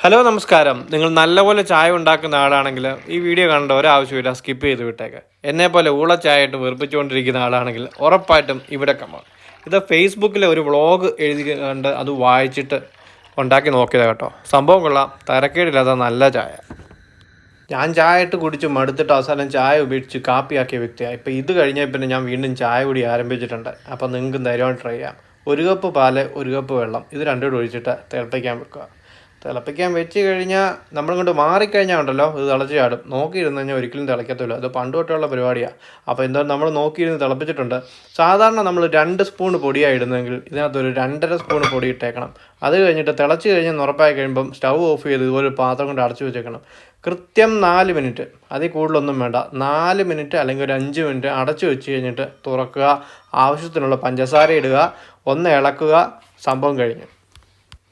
Hello നമസ്കാരം. നിങ്ങൾ നല്ലപോലെ ചായ ഉണ്ടാക്കുന്ന ആളാണെങ്കിൽ ഈ വീഡിയോ കാണേണ്ട ഒരാവശ്യമില്ല, സ്കിപ്പ് ചെയ്ത് വിട്ടേക്ക്. എന്നെപ്പോലെ ഊള ചായ ഇട്ട് വെറുപ്പിച്ചുകൊണ്ടിരിക്കുന്ന ആളാണെങ്കിൽ ഉറപ്പായിട്ടും ഇവിടെ കമ്മാം. ഇത് ഫേസ്ബുക്കിലെ ഒരു വ്ളോഗ് എഴുതി കണ്ട് അത് വായിച്ചിട്ട് ഉണ്ടാക്കി നോക്കിയതാണ് കേട്ടോ. സംഭവം കൊള്ളാം, തരക്കേടില്ലാത്ത നല്ല ചായ. ഞാൻ ചായ ഇട്ട് കുടിച്ച് മടുത്തിട്ട് അവസാനം ചായ ഉപേക്ഷിച്ച് കാപ്പിയാക്കിയ വ്യക്തിയാണ്. ഇപ്പോൾ ഇത് കഴിഞ്ഞാൽ പിന്നെ ഞാൻ വീണ്ടും ചായ കുടി ആരംഭിച്ചിട്ടുണ്ട്. അപ്പോൾ നിങ്ങൾക്ക് ധൈര്യമായിട്ട് ട്രൈ ചെയ്യാം. 1 കപ്പ് പാല്, 1 കപ്പ് വെള്ളം, ഇത് രണ്ടും കൂടി ഒഴിച്ചിട്ട് തിളപ്പിക്കാൻ വെക്കുക. തിളപ്പിക്കാൻ വെച്ച് കഴിഞ്ഞാൽ നമ്മൾ കൊണ്ട് മാറിക്കഴിഞ്ഞാൽ ഉണ്ടല്ലോ ഇത് തിളച്ച് ചാടും. നോക്കിയിരുന്നു കഴിഞ്ഞാൽ ഒരിക്കലും തിളയ്ക്കത്തില്ല. അത് പണ്ട് തൊട്ടുള്ള പരിപാടിയാണ്. അപ്പോൾ എന്താ നമ്മൾ നോക്കിയിരുന്ന് തിളപ്പിച്ചിട്ടുണ്ട്. സാധാരണ നമ്മൾ 2 സ്പൂൺ പൊടിയാണ് ഇടുന്നതെങ്കിൽ ഇതിനകത്തൊരു 2.5 സ്പൂൺ പൊടി ഇട്ടേക്കണം. അത് കഴിഞ്ഞിട്ട് തിളച്ച് കഴിഞ്ഞ് ഉറപ്പായി കഴിയുമ്പം സ്റ്റൗ ഓഫ് ചെയ്ത് ഇതുപോലെ പാത്രം കൊണ്ട് അടച്ചു വെച്ചേക്കണം. കൃത്യം 4 മിനിറ്റ്, അതിൽ കൂടുതലൊന്നും വേണ്ട. 4 മിനിറ്റ് അല്ലെങ്കിൽ ഒരു 5 മിനിറ്റ് അടച്ചു വെച്ച് കഴിഞ്ഞിട്ട് തുറക്കുക. ആവശ്യത്തിനുള്ള പഞ്ചസാര ഇടുക, ഒന്ന് ഇളക്കുക. സംഭവം കഴിഞ്ഞു.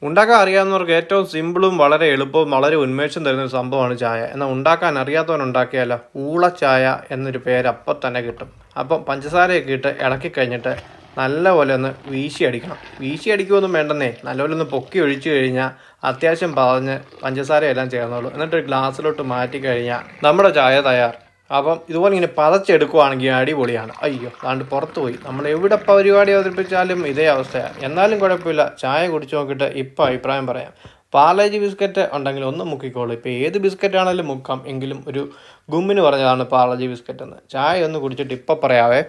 ഉണ്ടാക്കാൻ അറിയാവുന്നവർക്ക് ഏറ്റവും സിമ്പിളും വളരെ എളുപ്പവും വളരെ ഉന്മേഷം തരുന്ന ഒരു സംഭവമാണ് ചായ. എന്നാൽ ഉണ്ടാക്കാൻ അറിയാത്തവൻ ഉണ്ടാക്കിയാലോ ഊളച്ചായ എന്നൊരു പേര് അപ്പം തന്നെ കിട്ടും. അപ്പം പഞ്ചസാരയൊക്കെ ഇട്ട് ഇളക്കി കഴിഞ്ഞിട്ട് നല്ലപോലെ ഒന്ന് വീശി അടിക്കണം. വീശി അടിക്കുമൊന്നും വേണ്ടെന്നേ, നല്ലപോലെ ഒന്ന് പൊക്കി ഒഴിച്ചു കഴിഞ്ഞാൽ അത്യാവശ്യം പറഞ്ഞ് പഞ്ചസാരയെല്ലാം ചേർന്നോളൂ. എന്നിട്ട് ഗ്ലാസ്സിലോട്ട് മാറ്റി കഴിഞ്ഞാൽ നമ്മുടെ ചായ തയ്യാർ. അപ്പം ഇതുപോലെ ഇങ്ങനെ പതച്ചെടുക്കുവാണെങ്കിൽ അടിപൊളിയാണ്. അയ്യോ അതാണ്ട് പുറത്ത് പോയി. നമ്മൾ എവിടെ പരിപാടി അവതരിപ്പിച്ചാലും ഇതേ അവസ്ഥയാണ്. എന്നാലും കുഴപ്പമില്ല, ചായ കുടിച്ച് നോക്കിയിട്ട് ഇപ്പം അഭിപ്രായം പറയാം. പാർലേജി ബിസ്ക്കറ്റ് ഉണ്ടെങ്കിൽ ഒന്ന് മുക്കിക്കോളൂ. ഇപ്പോൾ ഏത് ബിസ്ക്കറ്റ് ആണെങ്കിലും മുക്കാം, എങ്കിലും ഒരു ഗുമ്മിന് പറഞ്ഞതാണ് പാർലേജി ബിസ്ക്കറ്റ് എന്ന്. ചായ ഒന്ന് കുടിച്ചിട്ട് ഇപ്പം പറയാവേ.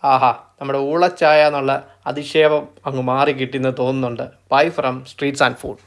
ആഹാ, നമ്മുടെ ഊളച്ചായ എന്നുള്ള അതിശയം അങ്ങ് മാറി കിട്ടിയെന്ന് തോന്നുന്നുണ്ട്. Bye from streets and food.